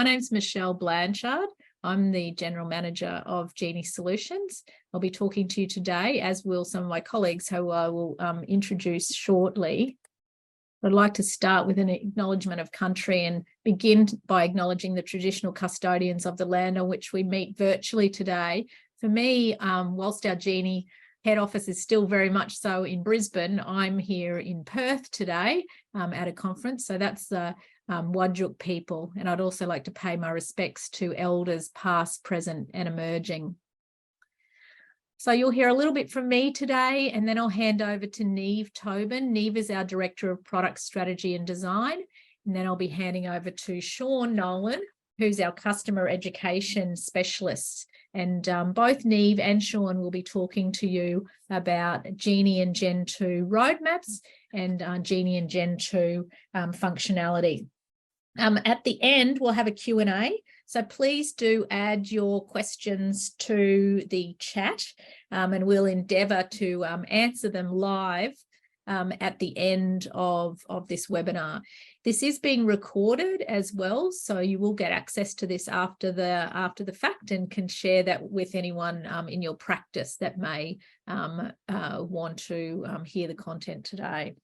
name's Michele Blanshard. I'm the General Manager of Genie Solutions. I'll be talking to you today, as will some of my colleagues who I will introduce shortly. I'd like to start with an acknowledgement of country and begin by acknowledging the traditional custodians of the land on which we meet virtually today. For me, whilst our Genie head office is still very much so in Brisbane, I'm here in Perth today at a conference. So that's the Whadjuk people. And I'd also like to pay my respects to elders past, present and emerging. So you'll hear a little bit from me today, and then I'll hand over to Neve Tobin. Neve is our Director of Product Strategy and Design. And then I'll be handing over to Sean Nolan, who's our Customer Education Specialist. And both Neve and Sean will be talking to you about Genie and Gentu roadmaps and Genie and Gentu functionality. At the end, we'll have a Q&A. So please do add your questions to the chat and we'll endeavour to answer them live at the end of this webinar. This is being recorded as well, so you will get access to this after the fact and can share that with anyone in your practice that may want to hear the content today.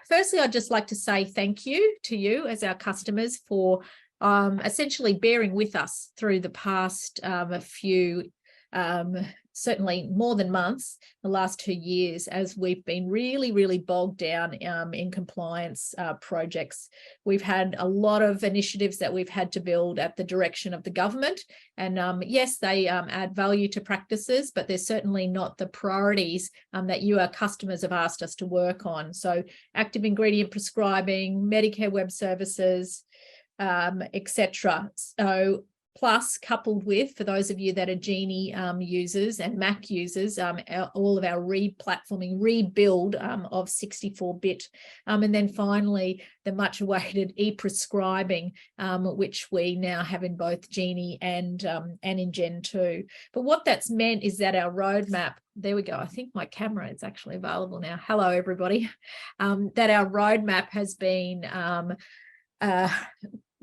Firstly, I'd just like to say thank you to you as our customers for essentially bearing with us through the past few, certainly more than months, the last 2 years, as we've been really bogged down in compliance projects. We've had a lot of initiatives that we've had to build at the direction of the government. And yes, they add value to practices, but they're certainly not the priorities that you, our customers, have asked us to work on. So active ingredient prescribing, Medicare web services, etc. So plus, coupled with, for those of you that are Genie users and Mac users, all of our re-platforming, rebuild of 64-bit. And then finally, the much awaited e-prescribing, which we now have in both Genie and in Gentu. But what that's meant is that our roadmap, there we go, I think my camera is actually available now. Hello, everybody. That our roadmap has been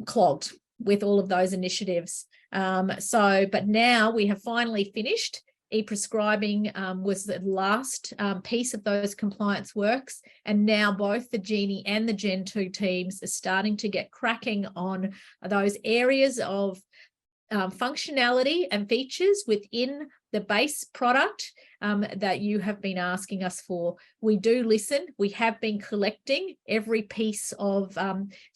clogged with all of those initiatives. But now we have finally finished. E-prescribing was the last piece of those compliance works. And now both the Genie and the Gentu teams are starting to get cracking on those areas of functionality and features within the base product that you have been asking us for. We do listen. We have been collecting every piece of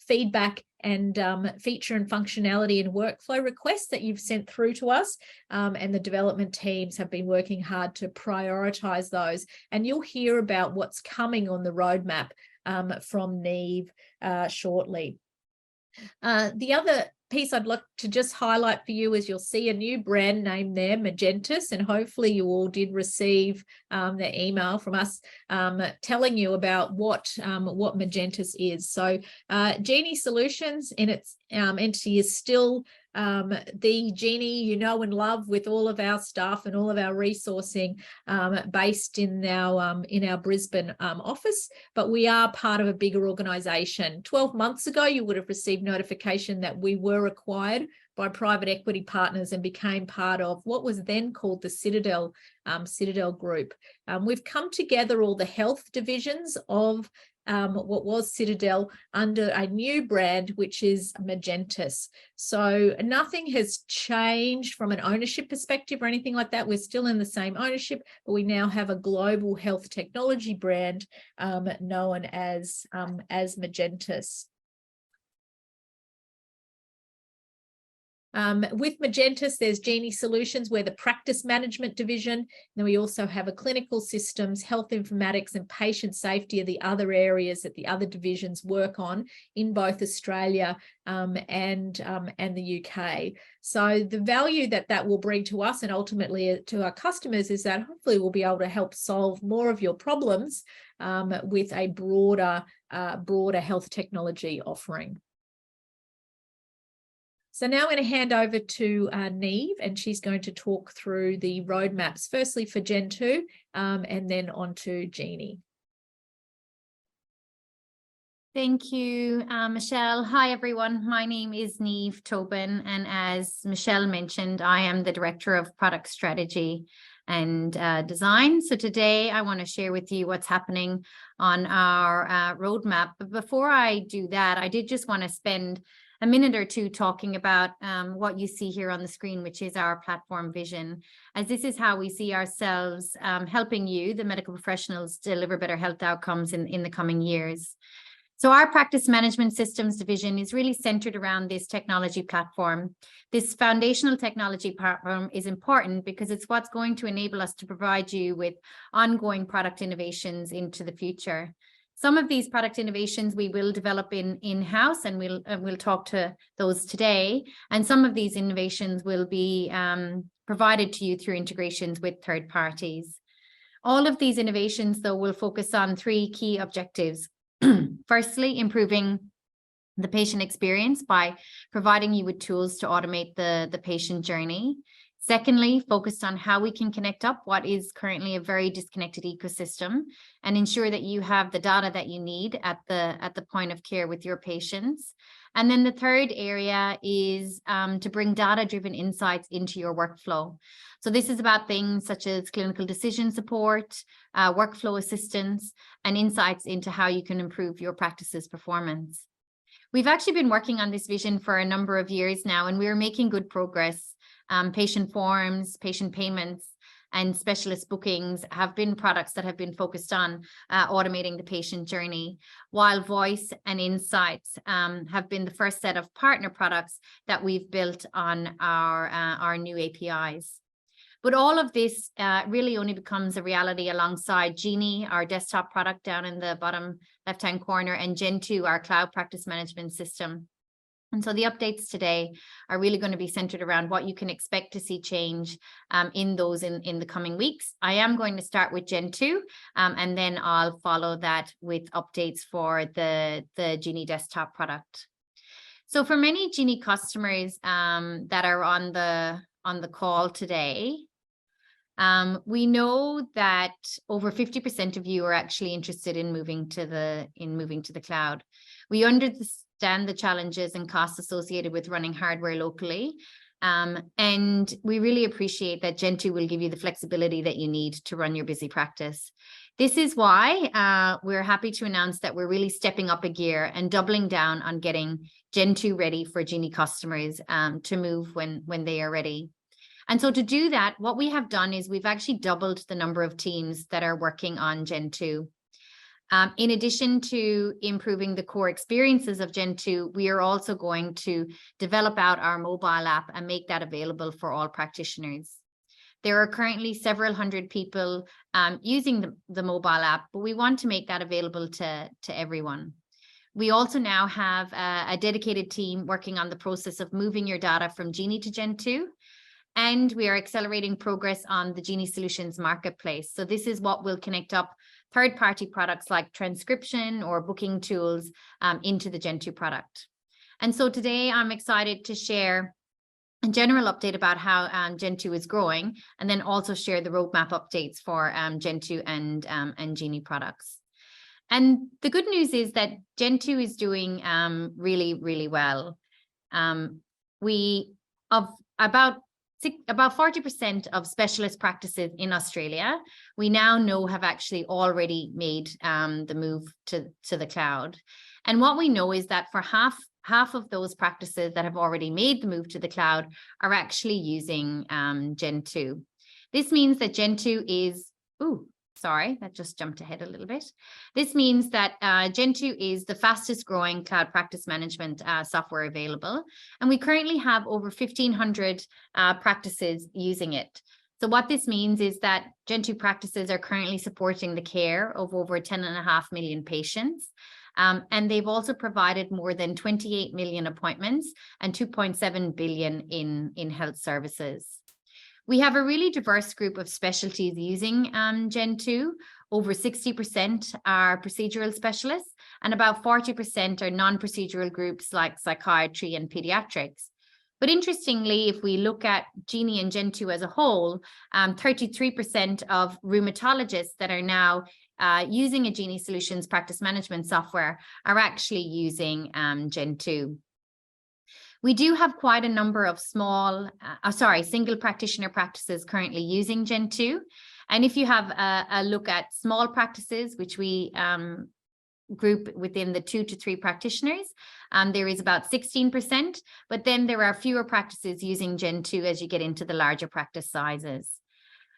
feedback and feature and functionality and workflow requests that you've sent through to us. And the development teams have been working hard to prioritize those. And you'll hear about what's coming on the roadmap from Neve shortly. The other piece I'd like to just highlight for you is you'll see a new brand name there, Magentus, and hopefully you all did receive the email from us telling you about what Magentus is. So Genie Solutions in its entity is still the Genie you know and love, with all of our staff and all of our resourcing based in our Brisbane office, but we are part of a bigger organisation. 12 months ago, you would have received notification that we were acquired by private equity partners and became part of what was then called the Citadel Group. We've come together all the health divisions of what was Citadel under a new brand, which is Magentus. So nothing has changed from an ownership perspective or anything like that. We're still in the same ownership, but we now have a global health technology brand known as Magentus. With Magentus, there's Genie Solutions, we're the practice management division. Then we also have a clinical systems, health informatics and patient safety are the other areas that the other divisions work on in both Australia and the UK. So the value that will bring to us and ultimately to our customers is that hopefully we'll be able to help solve more of your problems with a broader health technology offering. So now I'm going to hand over to Neve, and she's going to talk through the roadmaps, firstly for Gentu and then on to Genie. Thank you, Michelle. Hi, everyone. My name is Niamh Tobin, and as Michelle mentioned, I am the Director of Product Strategy and Design. So today I want to share with you what's happening on our roadmap. But before I do that, I did just want to spend a minute or two talking about what you see here on the screen, which is our platform vision, as this is how we see ourselves helping you, the medical professionals, deliver better health outcomes in the coming years. So our practice management systems division is really centered around this technology platform. This foundational technology platform is important because it's what's going to enable us to provide you with ongoing product innovations into the future. Some of these product innovations we will develop in-house, and we'll talk to those today. And some of these innovations will be provided to you through integrations with third parties. All of these innovations, though, will focus on three key objectives. Firstly, improving the patient experience by providing you with tools to automate the patient journey. Secondly, focused on how we can connect up what is currently a very disconnected ecosystem and ensure that you have the data that you need at the point of care with your patients. And then the third area is to bring data-driven insights into your workflow. So this is about things such as clinical decision support, workflow assistance, and insights into how you can improve your practice's performance. We've actually been working on this vision for a number of years now, and we're making good progress. Patient forms, patient payments, and specialist bookings have been products that have been focused on automating the patient journey, while voice and insights have been the first set of partner products that we've built on our new APIs. But all of this really only becomes a reality alongside Genie, our desktop product down in the bottom left-hand corner, and Gentu, our cloud practice management system. And so the updates today are really going to be centered around what you can expect to see change in those in the coming weeks. I am going to start with Gentu, and then I'll follow that with updates for the Genie desktop product. So for many Genie customers that are on the call today, we know that over 50% of you are actually interested in moving to the cloud. We understand the challenges and costs associated with running hardware locally. And we really appreciate that Gentu will give you the flexibility that you need to run your busy practice. This is why we're happy to announce that we're really stepping up a gear and doubling down on getting Gentu ready for Genie customers to move when they are ready. And so to do that, what we have done is we've actually doubled the number of teams that are working on Gentu. In addition to improving the core experiences of Gentu, we are also going to develop out our mobile app and make that available for all practitioners. There are currently several hundred people using the mobile app, but we want to make that available to everyone. We also now have a dedicated team working on the process of moving your data from Genie to Gentu. And we are accelerating progress on the Genie Solutions Marketplace. So this is what will connect up third-party products like transcription or booking tools into the Gentu product. And so today I'm excited to share a general update about how Gentu is growing, and then also share the roadmap updates for Gentu and Genie products. And the good news is that Gentu is doing really, really well. About 40% of specialist practices in Australia, we now know have actually already made the move to the cloud. And what we know is that for half of those practices that have already made the move to the cloud are actually using Gentu. This means that Gentu is, sorry, that just jumped ahead a little bit. This means that Gentu is the fastest growing cloud practice management software available. And we currently have over 1,500 practices using it. So what this means is that Gentu practices are currently supporting the care of over 10.5 million patients. And they've also provided more than 28 million appointments and 2.7 billion in health services. We have a really diverse group of specialties using Gentu. Over 60% are procedural specialists, and about 40% are non-procedural groups like psychiatry and pediatrics. But interestingly, if we look at Genie and Gentu as a whole, 33% of rheumatologists that are now using a Genie Solutions practice management software are actually using Gentu. We do have quite a number of single practitioner practices currently using Gentu. And if you have a look at small practices, which we group within the 2 to 3 practitioners, there is about 16%, but then there are fewer practices using Gentu as you get into the larger practice sizes.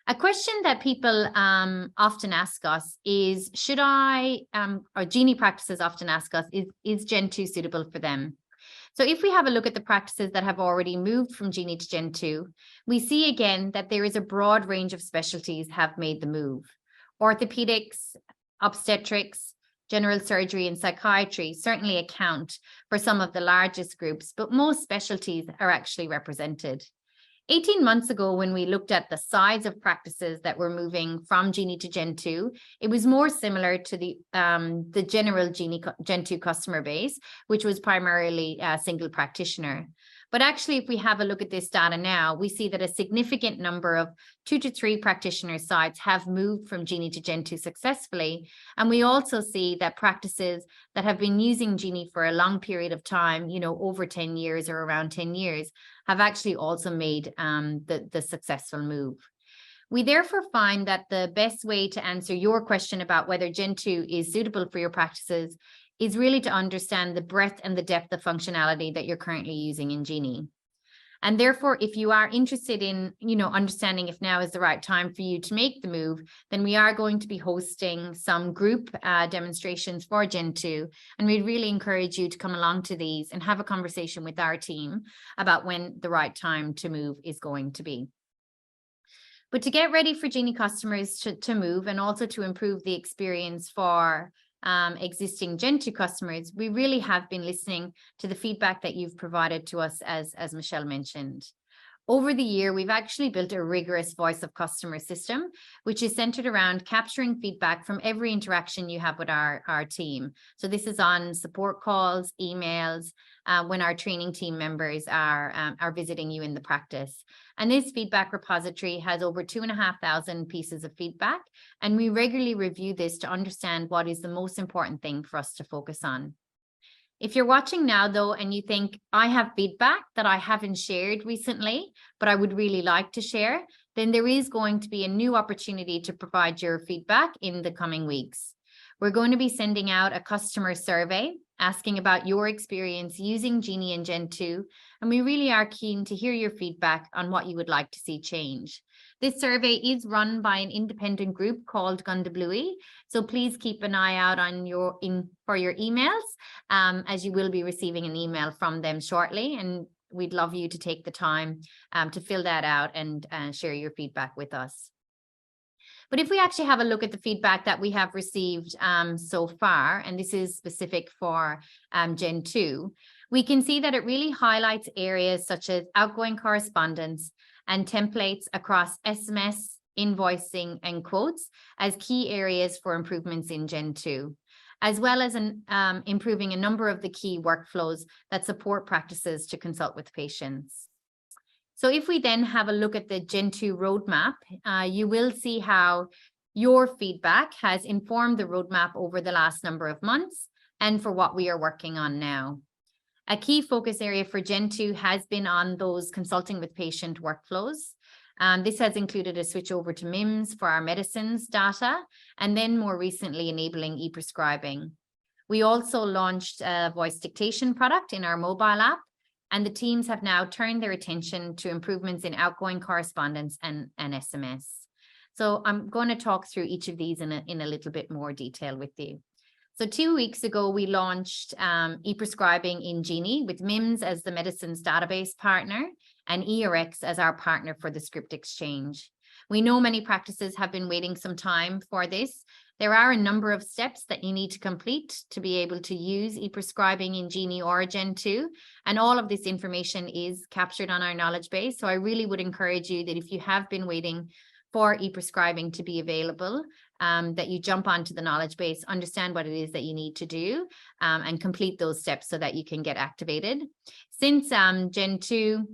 A question that people often ask us is, or Genie practices often ask us, is Gentu suitable for them? So if we have a look at the practices that have already moved from Genie to Gentu, we see again that there is a broad range of specialties have made the move. Orthopedics, obstetrics, general surgery and psychiatry certainly account for some of the largest groups, but most specialties are actually represented. 18 months ago, when we looked at the size of practices that were moving from Genie to Gentu, it was more similar to the general Gentu customer base, which was primarily a single practitioner. But actually, if we have a look at this data now, we see that a significant number of 2 to 3 practitioner sites have moved from Genie to Gentu successfully. And we also see that practices that have been using Genie for a long period of time, over 10 years or around 10 years, have actually also made the successful move. We therefore find that the best way to answer your question about whether Gentu is suitable for your practices is really to understand the breadth and the depth of functionality that you're currently using in Genie. And therefore, if you are interested in, understanding if now is the right time for you to make the move, then we are going to be hosting some group demonstrations for Gentu. And we'd really encourage you to come along to these and have a conversation with our team about when the right time to move is going to be. But to get ready for Genie customers to move and also to improve the experience for existing Gentu customers, we really have been listening to the feedback that you've provided to us, as Michele mentioned. Over the year, we've actually built a rigorous voice of customer system, which is centered around capturing feedback from every interaction you have with our team. So this is on support calls, emails, when our training team members are visiting you in the practice. And this feedback repository has over 2,500 pieces of feedback, and we regularly review this to understand what is the most important thing for us to focus on. If you're watching now, though, and you think, I have feedback that I haven't shared recently, but I would really like to share, then there is going to be a new opportunity to provide your feedback in the coming weeks. We're going to be sending out a customer survey asking about your experience using Genie and Gentu, and we really are keen to hear your feedback on what you would like to see change. This survey is run by an independent group called Gundabluey, so please keep an eye out for your emails, as you will be receiving an email from them shortly, and we'd love you to take the time to fill that out and share your feedback with us. But if we actually have a look at the feedback that we have received so far, and this is specific for Gentu, we can see that it really highlights areas such as outgoing correspondence and templates across SMS, invoicing, and quotes as key areas for improvements in Gentu, as well as improving a number of the key workflows that support practices to consult with patients. So if we then have a look at the Gentu Roadmap, you will see how your feedback has informed the roadmap over the last number of months and for what we are working on now. A key focus area for Gentu has been on those consulting with patient workflows. This has included a switch over to MIMS for our medicines data, and then more recently enabling e-prescribing. We also launched a voice dictation product in our mobile app, and the teams have now turned their attention to improvements in outgoing correspondence and SMS. So I'm going to talk through each of these in a little bit more detail with you. So 2 weeks ago, we launched e-prescribing in Genie with MIMS as the medicines database partner and ERX as our partner for the script exchange. We know many practices have been waiting some time for this. There are a number of steps that you need to complete to be able to use e-prescribing in Genie or Gentu, and all of this information is captured on our knowledge base. So I really would encourage you that if you have been waiting for e-prescribing to be available, that you jump onto the knowledge base, understand what it is that you need to do, and complete those steps so that you can get activated. Since Gentu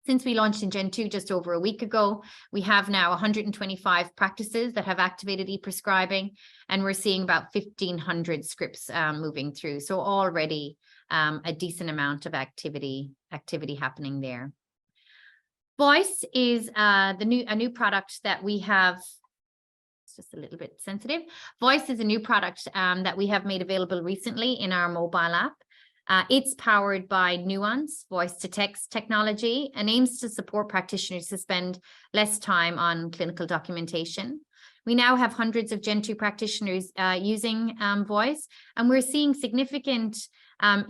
Since we launched in Gentu just over a week ago, we have now 125 practices that have activated e-prescribing, and we're seeing about 1,500 scripts moving through. So already a decent amount of activity happening there. Voice is a new product that we have. It's just a little bit sensitive. Voice is a new product that we have made available recently in our mobile app. It's powered by Nuance voice-to-text technology and aims to support practitioners to spend less time on clinical documentation. We now have hundreds of Gentu practitioners using voice, and we're seeing significant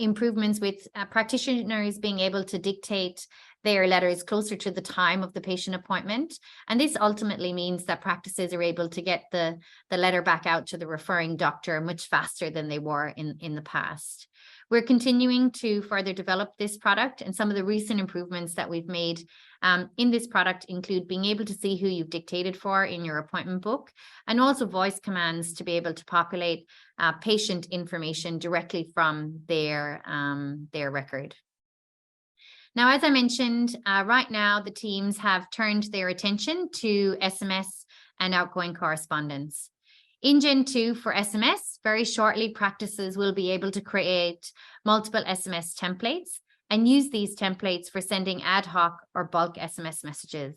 improvements with practitioners being able to dictate their letters closer to the time of the patient appointment. And this ultimately means that practices are able to get the letter back out to the referring doctor much faster than they were in the past. We're continuing to further develop this product, and some of the recent improvements that we've made in this product include being able to see who you've dictated for in your appointment book, and also voice commands to be able to populate patient information directly from their record. Now, as I mentioned, right now the teams have turned their attention to SMS and outgoing correspondence. In Gentu for SMS, very shortly, practices will be able to create multiple SMS templates and use these templates for sending ad hoc or bulk SMS messages.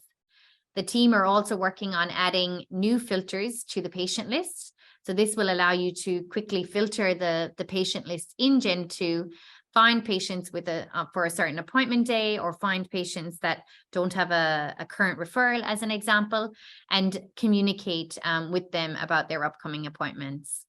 The team are also working on adding new filters to the patient list. So this will allow you to quickly filter the patient list in Gentu, find patients with for a certain appointment day, or find patients that don't have a current referral, as an example, and communicate with them about their upcoming appointments.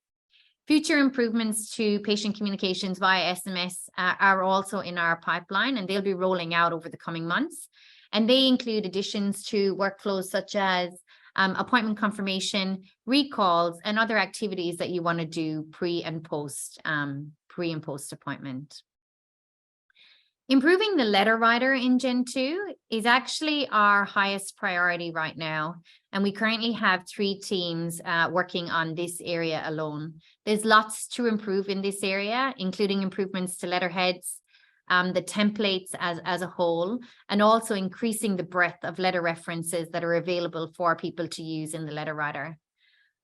Future improvements to patient communications via SMS are also in our pipeline, and they'll be rolling out over the coming months. And they include additions to workflows such as appointment confirmation, recalls, and other activities that you want to do pre and post appointment. Improving the letter writer in Gentu is actually our highest priority right now, and we currently have 3 teams working on this area alone. There's lots to improve in this area, including improvements to letterheads, the templates as a whole, and also increasing the breadth of letter references that are available for people to use in the letter writer.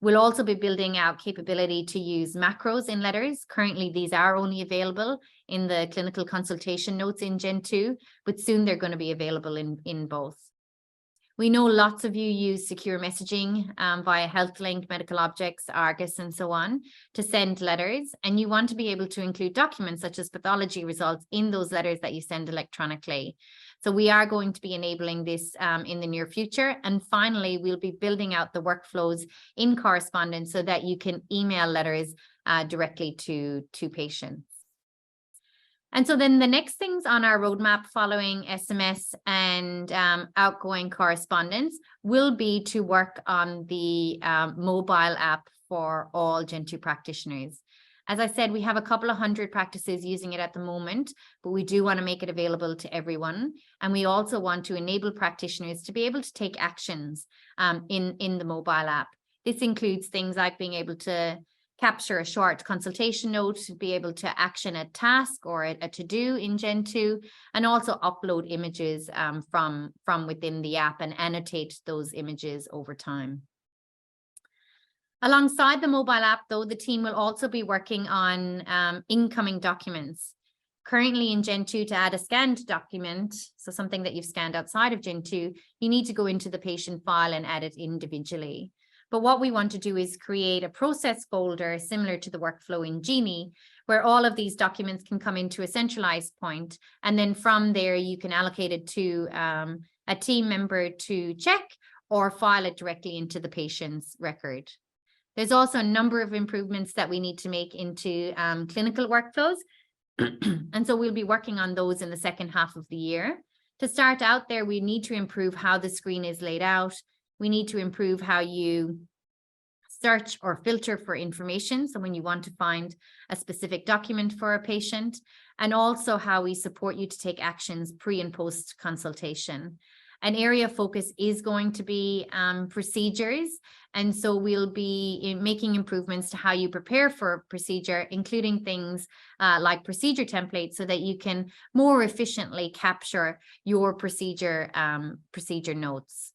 We'll also be building out capability to use macros in letters. Currently, these are only available in the clinical consultation notes in Gentu, but soon they're going to be available in both. We know lots of you use secure messaging via HealthLink, Medical Objects, Argus, and so on to send letters, and you want to be able to include documents such as pathology results in those letters that you send electronically. So we are going to be enabling this in the near future. And finally, we'll be building out the workflows in correspondence so that you can email letters directly to patients. And so then the next things on our roadmap following SMS and outgoing correspondence will be to work on the mobile app for all Gentu practitioners. As I said, we have a couple of hundred practices using it at the moment, but we do want to make it available to everyone. And we also want to enable practitioners to be able to take actions in the mobile app. This includes things like being able to capture a short consultation note, to be able to action a task or a to-do in Gentu, and also upload images from within the app and annotate those images over time. Alongside the mobile app, though, the team will also be working on incoming documents. Currently in Gentu, to add a scanned document, so something that you've scanned outside of Gentu, you need to go into the patient file and add it individually. But what we want to do is create a process folder similar to the workflow in Genie, where all of these documents can come into a centralized point. And then from there, you can allocate it to a team member to check or file it directly into the patient's record. There's also a number of improvements that we need to make into clinical workflows. And so we'll be working on those in the second half of the year. To start out there, we need to improve how the screen is laid out. We need to improve how you search or filter for information. So when you want to find a specific document for a patient, and also how we support you to take actions pre and post consultation. An area of focus is going to be procedures. And so we'll be making improvements to how you prepare for a procedure, including things like procedure templates, so that you can more efficiently capture your procedure notes.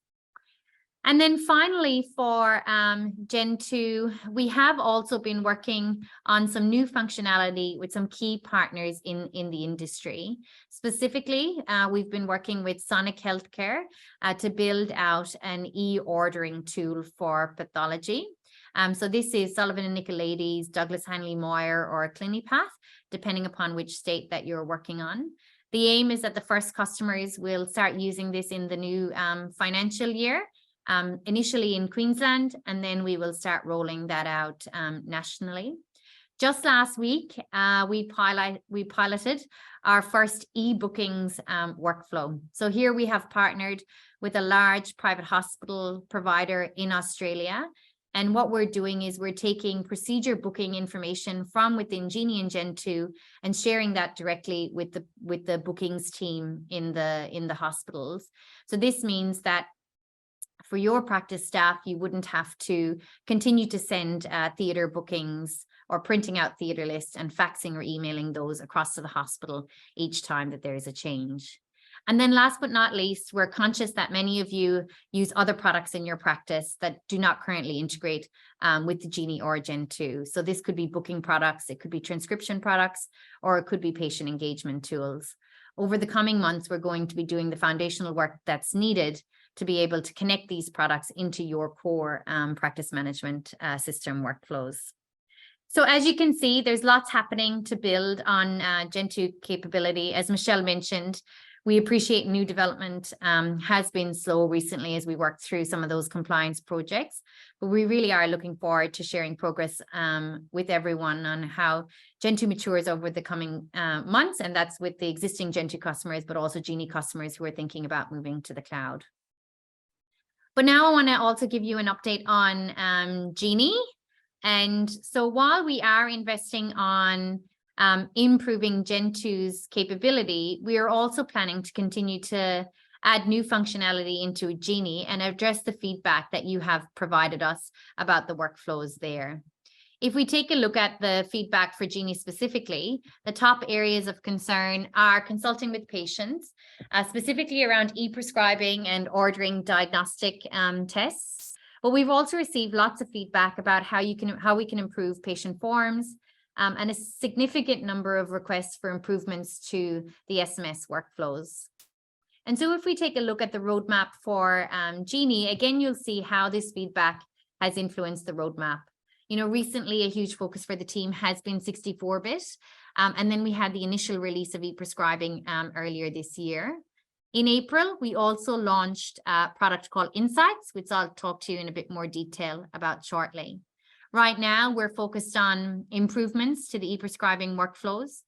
And then finally, for Gentu, we have also been working on some new functionality with some key partners in the industry. Specifically, we've been working with Sonic Healthcare to build out an e-ordering tool for pathology. So this is Sullivan and Nicolaides, Douglas Hanley Moyer, or Clinipath, depending upon which state that you're working on. The aim is that the first customers will start using this in the new financial year. Initially in Queensland, and then we will start rolling that out nationally. Just last week, we piloted our first e-bookings workflow. So here we have partnered with a large private hospital provider in Australia. And what we're doing is we're taking procedure booking information from within Genie and Gentu and sharing that directly with the bookings team in the hospitals. So this means that for your practice staff, you wouldn't have to continue to send theatre bookings or printing out theatre lists and faxing or emailing those across to the hospital each time that there is a change. And then last but not least, we're conscious that many of you use other products in your practice that do not currently integrate with the Genie or Gentu. So this could be booking products, it could be transcription products, or it could be patient engagement tools. Over the coming months, we're going to be doing the foundational work that's needed to be able to connect these products into your core practice management system workflows. So as you can see, there's lots happening to build on Gentu capability. As Michele mentioned, we appreciate new development has been slow recently as we work through some of those compliance projects, but we really are looking forward to sharing progress with everyone on how Gentu matures over the coming months, and that's with the existing Gentu customers, but also Genie customers who are thinking about moving to the cloud. But now I want to also give you an update on Genie. And so while we are investing on improving Gentu's capability, we are also planning to continue to add new functionality into Genie and address the feedback that you have provided us about the workflows there. If we take a look at the feedback for Genie specifically, the top areas of concern are consulting with patients, specifically around e-prescribing and ordering diagnostic tests. But we've also received lots of feedback about how we can improve patient forms, and a significant number of requests for improvements to the SMS workflows. And so if we take a look at the roadmap for Genie, again, you'll see how this feedback has influenced the roadmap. You know, recently a huge focus for the team has been 64-bit, and then we had the initial release of e-prescribing earlier this year. In April, we also launched a product called Insights, which I'll talk to you in a bit more detail about shortly. Right now, we're focused on improvements to the e-prescribing workflows,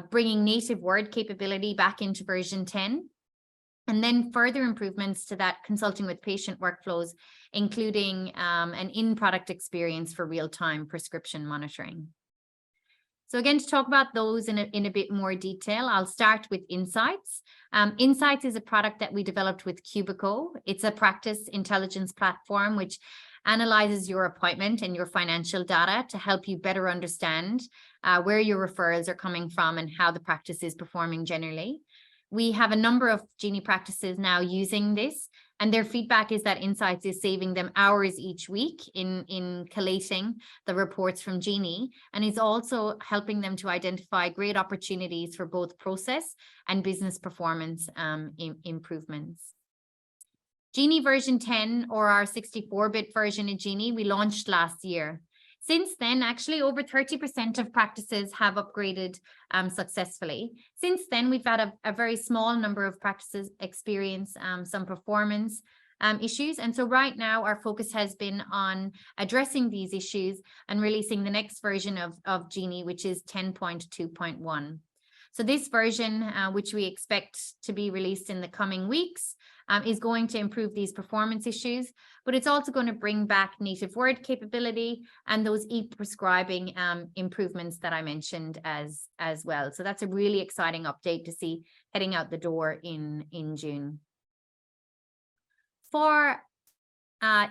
bringing native word capability back into version 10, and then further improvements to that consulting with patient workflows, including an in-product experience for real-time prescription monitoring. So again, to talk about those in a bit more detail, I'll start with Insights. Insights is a product that we developed with Cubico. It's a practice intelligence platform which analyzes your appointment and your financial data to help you better understand where your referrals are coming from and how the practice is performing generally. We have a number of Genie practices now using this, and their feedback is that Insights is saving them hours each week in collating the reports from Genie, and is also helping them to identify great opportunities for both process and business performance improvements. Genie version 10, or our 64-bit version of Genie, we launched last year. Since then, actually, over 30% of practices have upgraded successfully. Since then, we've had a very small number of practices experience some performance issues. And so right now, our focus has been on addressing these issues and releasing the next version of Genie, which is 10.2.1. So this version, which we expect to be released in the coming weeks, is going to improve these performance issues, but it's also going to bring back native word capability and those e-prescribing improvements that I mentioned as well. So that's a really exciting update to see heading out the door in June. for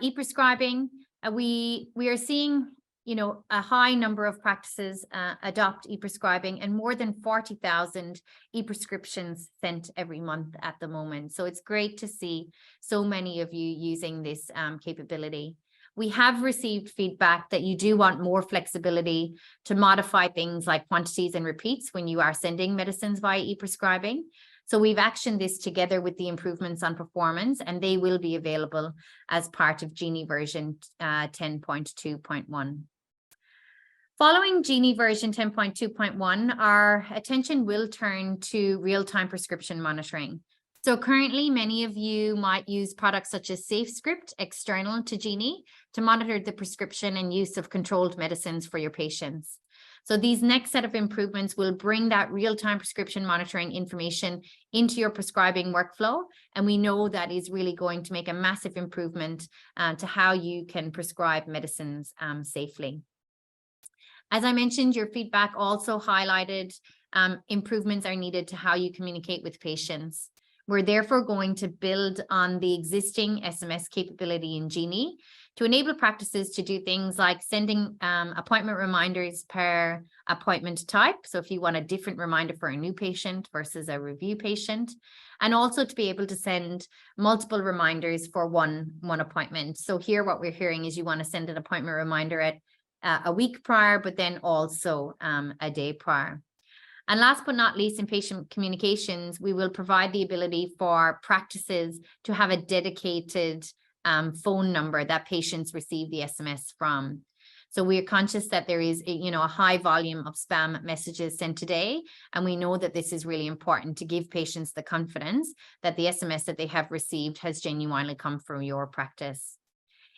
e-prescribing, we are seeing, a high number of practices adopt e-prescribing, and more than 40,000 e-prescriptions sent every month at the moment. So it's great to see so many of you using this capability. We have received feedback that you do want more flexibility to modify things like quantities and repeats when you are sending medicines via e-prescribing. So we've actioned this together with the improvements on performance, and they will be available as part of Genie version 10.2.1. Following Genie version 10.2.1, our attention will turn to real-time prescription monitoring. So currently, many of you might use products such as SafeScript external to Genie to monitor the prescription and use of controlled medicines for your patients. So these next set of improvements will bring that real-time prescription monitoring information into your prescribing workflow. And we know that is really going to make a massive improvement to how you can prescribe medicines safely. As I mentioned, your feedback also highlighted improvements are needed to how you communicate with patients. We're therefore going to build on the existing SMS capability in Genie to enable practices to do things like sending appointment reminders per appointment type. So if you want a different reminder for a new patient versus a review patient, and also to be able to send multiple reminders for one appointment. So here what we're hearing is you want to send an appointment reminder at a week prior, but then also a day prior. And last but not least, in patient communications, we will provide the ability for practices to have a dedicated phone number that patients receive the SMS from. So we are conscious that there is a high volume of spam messages sent today, and we know that this is really important to give patients the confidence that the SMS that they have received has genuinely come from your practice.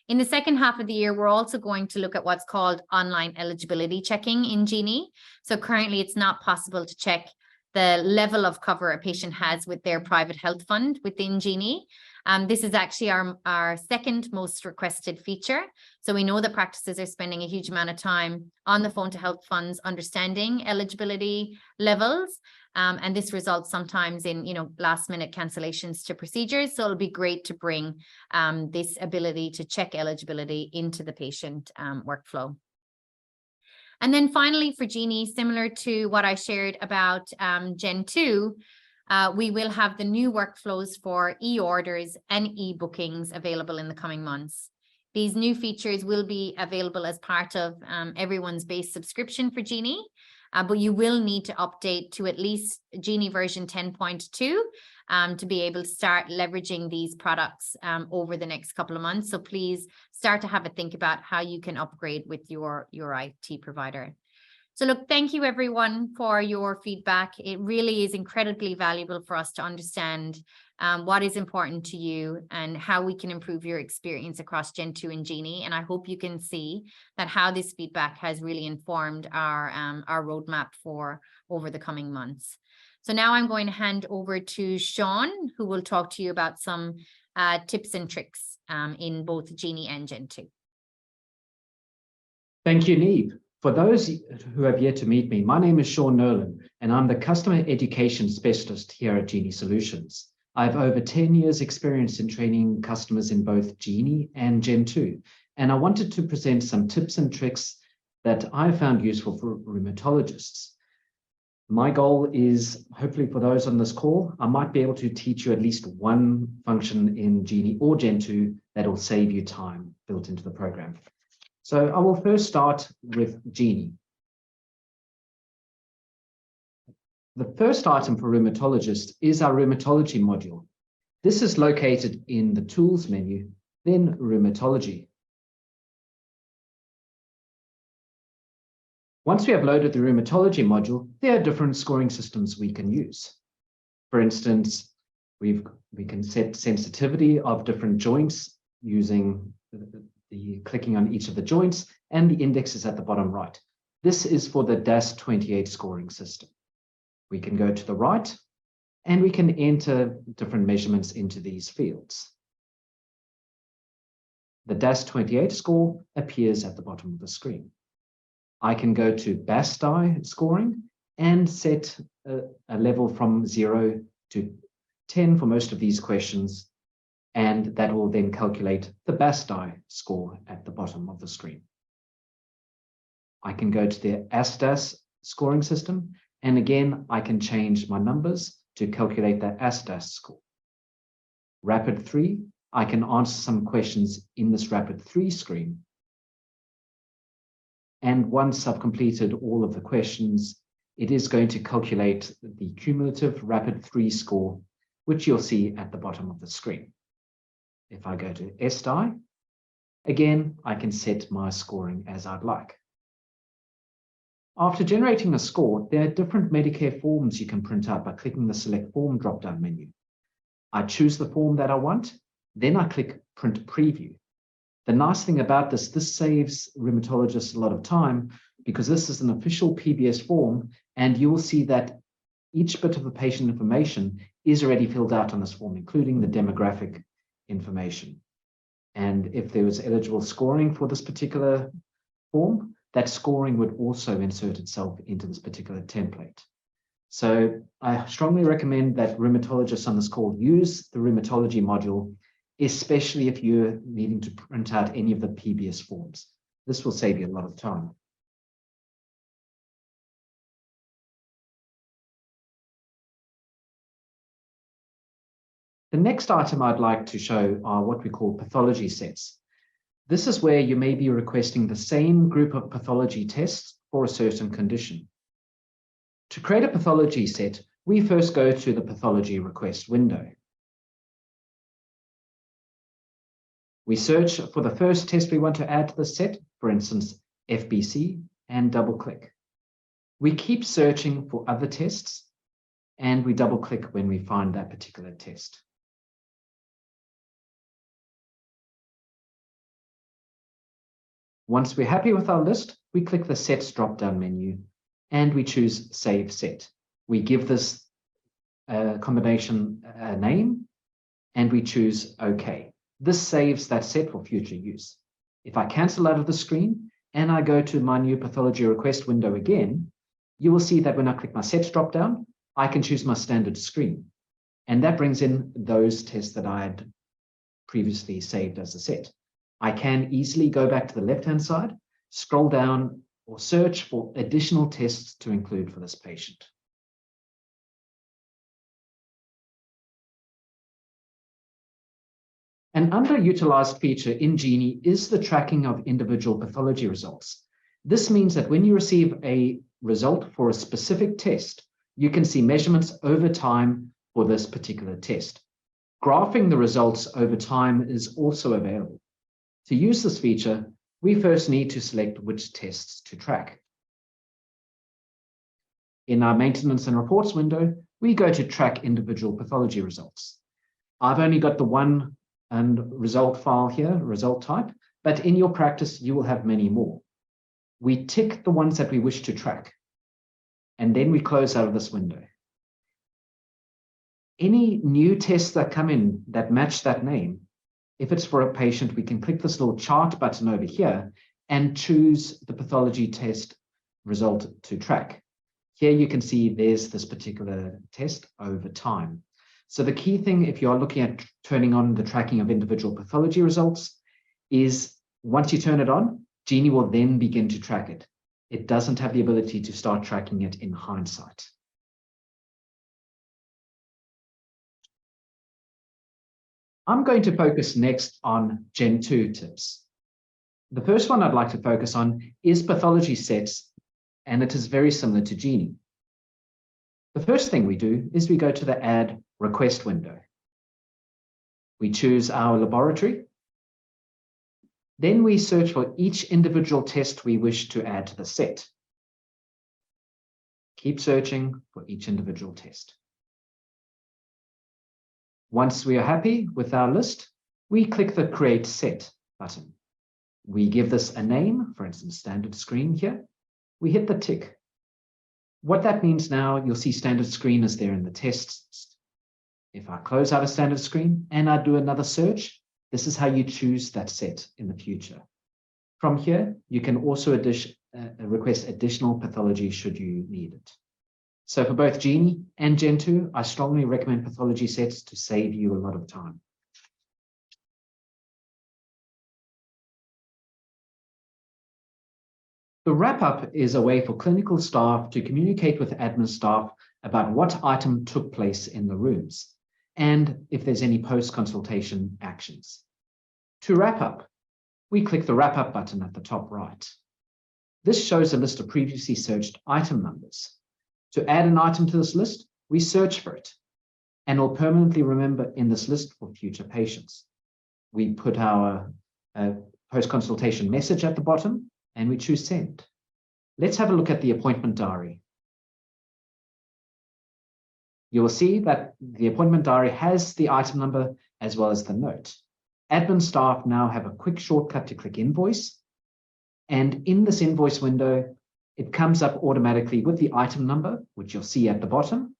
In the second half of the year, we're also going to look at what's called online eligibility checking in Genie. So currently it's not possible to check the level of cover a patient has with their private health fund within Genie. This is actually our second most requested feature. So we know that practices are spending a huge amount of time on the phone to health funds understanding eligibility levels. And this results sometimes in, last minute cancellations to procedures. So it'll be great to bring this ability to check eligibility into the patient workflow. And then finally for Genie, similar to what I shared about Gen2, we will have the new workflows for e-orders and e-bookings available in the coming months. These new features will be available as part of everyone's base subscription for Genie. But you will need to update to at least Genie version 10.2 to be able to start leveraging these products over the next couple of months. So please start to have a think about how you can upgrade with your IT provider. So look, thank you everyone for your feedback. It really is incredibly valuable for us to understand what is important to you and how we can improve your experience across Gen2 and Genie. And I hope you can see that how this feedback has really informed our roadmap for over the coming months. So now I'm going to hand over to Sean, who will talk to you about some tips and tricks in both Genie and Gen2. Thank you, Niamh. For those who have yet to meet me, my name is Sean Nolan, and I'm the Customer Education Specialist here at Genie Solutions. I have over 10 years experience in training customers in both Genie and Gen2, and I wanted to present some tips and tricks that I found useful for rheumatologists. My goal is, hopefully for those on this call, I might be able to teach you at least one function in Genie or Gen2 that will save you time built into the program. So I will first start with Genie. The first item for rheumatologists is our rheumatology module. This is located in the tools menu, then rheumatology. Once we have loaded the rheumatology module, there are different scoring systems we can use. For instance, we can set sensitivity of different joints using the clicking on each of the joints, and the index is at the bottom right. This is for the DAS28 scoring system. We can go to the right and we can enter different measurements into these fields. The DAS28 score appears at the bottom of the screen. I can go to BASDI scoring and set a level from 0 to 10 for most of these questions and that will then calculate the BASDI score at the bottom of the screen. I can go to the ASDAS scoring system, and again, I can change my numbers to calculate the ASDAS score. Rapid 3, I can answer some questions in this Rapid 3 screen. And once I've completed all of the questions, it is going to calculate the cumulative Rapid 3 score, which you'll see at the bottom of the screen. If I go to SDI, again, I can set my scoring as I'd like. After generating a score, there are different Medicare forms you can print out by clicking the Select Form drop-down menu. I choose the form that I want, then I click Print Preview. The nice thing about this saves rheumatologists a lot of time because this is an official PBS form, and you will see that each bit of the patient information is already filled out on this form, including the demographic information. And if there was eligible scoring for this particular form, that scoring would also insert itself into this particular template. So I strongly recommend that rheumatologists on this call use the rheumatology module, especially if you're needing to print out any of the PBS forms. This will save you a lot of time. The next item I'd like to show are what we call pathology sets. This is where you may be requesting the same group of pathology tests for a certain condition. To create a pathology set, we first go to the pathology request window. We search for the first test we want to add to the set, for instance, FBC, and double-click. We keep searching for other tests, and we double-click when we find that particular test. Once we're happy with our list, we click the Sets drop-down menu, and we choose Save Set. We give this combination a name, and we choose OK. This saves that set for future use. If I cancel out of the screen and I go to my new pathology request window again, you will see that when I click my Sets drop-down, I can choose my standard screen. And that brings in those tests that I had previously saved as a set. I can easily go back to the left-hand side, scroll down, or search for additional tests to include for this patient. An underutilized feature in Genie is the tracking of individual pathology results. This means that when you receive a result for a specific test, you can see measurements over time for this particular test. Graphing the results over time is also available. To use this feature, we first need to select which tests to track. In our Maintenance and Reports window, we go to Track Individual Pathology Results. I've only got the one result file here, result type, but in your practice, you will have many more. We tick the ones that we wish to track, and then we close out of this window. Any new tests that come in that match that name, if it's for a patient, we can click this little chart button over here and choose the pathology test result to track. Here you can see there's this particular test over time. So the key thing, if you are looking at turning on the tracking of individual pathology results, is once you turn it on, Genie will then begin to track it. It doesn't have the ability to start tracking it in hindsight. I'm going to focus next on Gen2 tips. The first one I'd like to focus on is pathology sets, and it is very similar to Genie. The first thing we do is we go to the Add Request window. We choose our laboratory. Then we search for each individual test we wish to add to the set. Keep searching for each individual test. Once we are happy with our list, we click the Create Set button. We give this a name, for instance, standard screen here. We hit the tick. What that means now, you'll see standard screen is there in the tests. If I close out a standard screen and I do another search, this is how you choose that set in the future. From here, you can also request additional pathology should you need it. So for both Genie and Gen2, I strongly recommend pathology sets to save you a lot of time. The wrap-up is a way for clinical staff to communicate with admin staff about what item took place in the rooms and if there's any post-consultation actions. To wrap up, we click the wrap-up button at the top right. This shows a list of previously searched item numbers. To add an item to this list, we search for it, and will permanently remember in this list for future patients. We put our post-consultation message at the bottom, and we choose send. Let's have a look at the appointment diary. You will see that the appointment diary has the item number as well as the note. Admin staff now have a quick shortcut to click invoice. And in this invoice window, it comes up automatically with the item number, which you'll see at the bottom.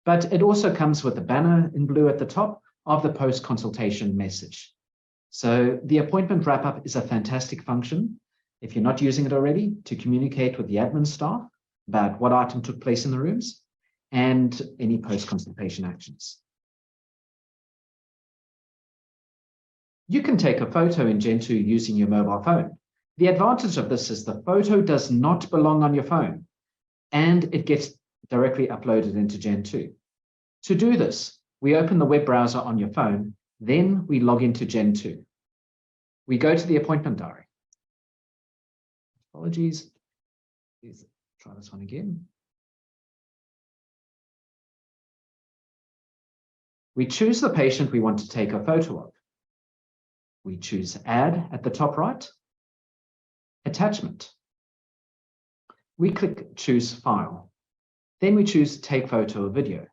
But it also comes with a banner in blue at the top of the post-consultation message. So the appointment wrap-up is a fantastic function, if you're not using it already, to communicate with the admin staff about what item took place in the rooms and any post-consultation actions. You can take a photo in Gentu using your mobile phone. The advantage of this is the photo does not belong on your phone, and it gets directly uploaded into Gentu. To do this, we open the web browser on your phone, then we log into Gentu. We go to the appointment diary. Apologies. Please try this one again. We choose the patient we want to take a photo of. We choose Add at the top right. Attachment. We click Choose File. Then we choose Take Photo or Video.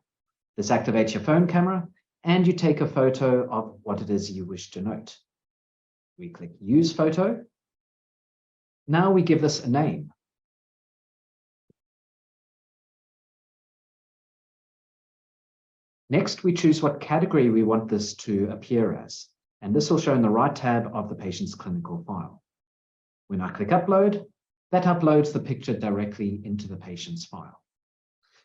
This activates your phone camera and you take a photo of what it is you wish to note. We click Use Photo. Now we give this a name. Next, we choose what category we want this to appear as, and this will show in the right tab of the patient's clinical file. When I click Upload, that uploads the picture directly into the patient's file.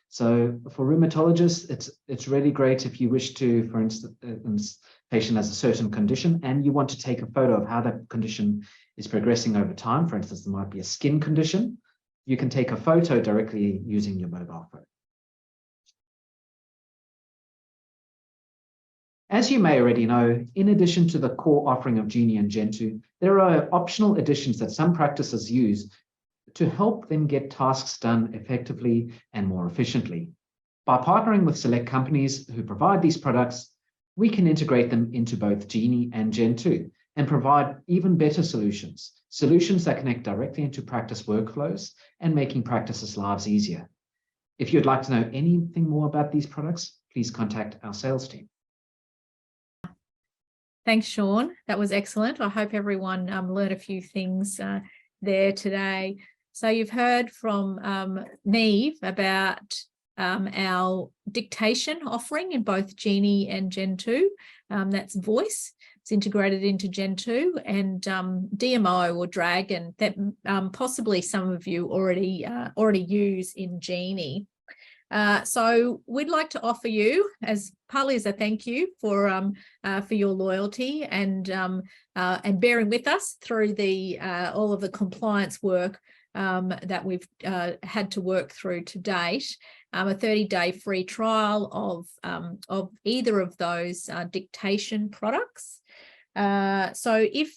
So for rheumatologists, it's really great if you wish to, for instance, patient has a certain condition and you want to take a photo of how that condition is progressing over time. For instance, there might be a skin condition. You can take a photo directly using your mobile phone. As you may already know, in addition to the core offering of Genie and Gentu, there are optional additions that some practices use to help them get tasks done effectively and more efficiently. By partnering with select companies who provide these products, we can integrate them into both Genie and Gentu and provide even better solutions that connect directly into practice workflows and making practices' lives easier. If you'd like to know anything more about these products, please contact our sales team. Thanks, Sean. That was excellent. I hope everyone learned a few things there today. So you've heard from Neve about our dictation offering in both Genie and Gentu. That's voice. It's integrated into Gentu, and DMO or Dragon that possibly some of you already use in Genie. So we'd like to offer you, as partly as a thank you for your loyalty and bearing with us through the all of the compliance work that we've had to work through to date, a 30-day free trial of either of those dictation products. So if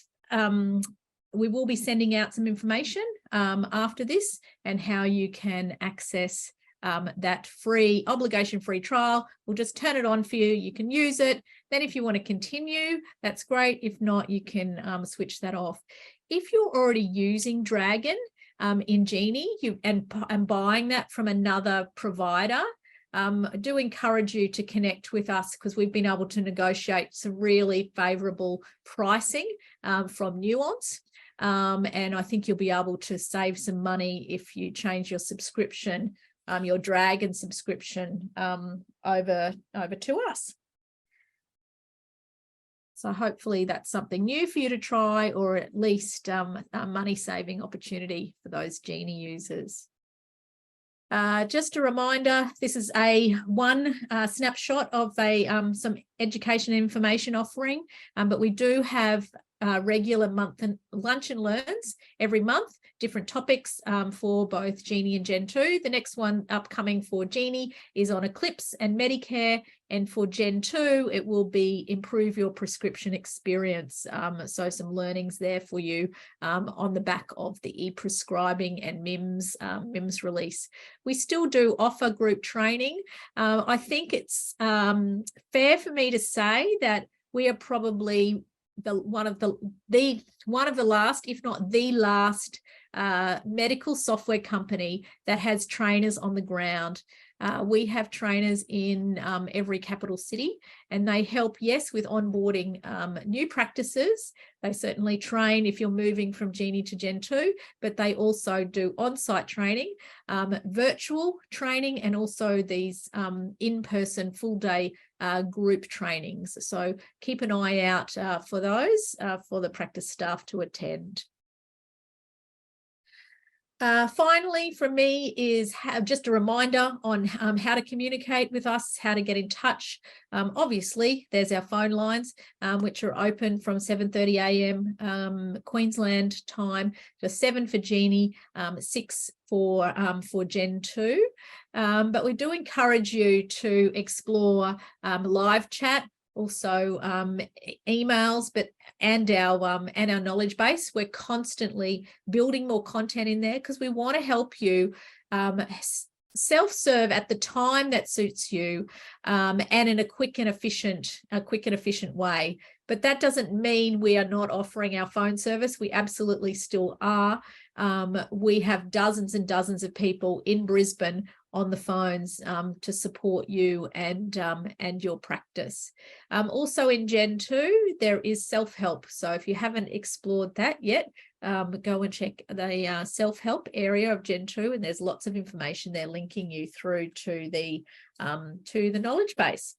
we will be sending out some information after this and how you can access that free obligation-free trial. We'll just turn it on for you. You can use it. Then if you want to continue, that's great. If not, you can switch that off. If you're already using Dragon in Genie and buying that from another provider, I do encourage you to connect with us because we've been able to negotiate some really favourable pricing from Nuance. And I think you'll be able to save some money if you change your subscription, your Dragon subscription over to us. So hopefully that's something new for you to try, or at least a money-saving opportunity for those Genie users. Just a reminder, this is one snapshot of some education and information offering, but we do have regular lunch and learns every month different topics for both Genie and Gentu. The next one upcoming for Genie is on Eclipse and Medicare, and for Gentu, it will be improve your prescription experience. So some learnings there for you on the back of the e-prescribing and MIMS release. We still do offer group training. I think it's fair for me to say that we are probably one of the last, if not the last, medical software company that has trainers on the ground. We have trainers in every capital city, and they help, yes, with onboarding new practices. They certainly train if you're moving from Genie to Gentu, but they also do on-site training, virtual training, and also these in-person full-day group trainings. So keep an eye out for those for the practice staff to attend. Finally, from me is just a reminder on how to communicate with us, how to get in touch. Obviously, there's our phone lines, which are open from 7:30 a.m. Queensland time to 7 for Genie, 6 for Gentu. But we do encourage you to explore live chat, also emails, and our knowledge base. We're constantly building more content in there because we want to help you self-serve at the time that suits you, and in a quick and efficient way. But that doesn't mean we are not offering our phone service. We absolutely still are. We have dozens and dozens of people in Brisbane on the phones to support you and your practice. Also in Gentu, there is self-help. So if you haven't explored that yet, go and check the self-help area of Gentu, and there's lots of information there linking you through to the knowledge base.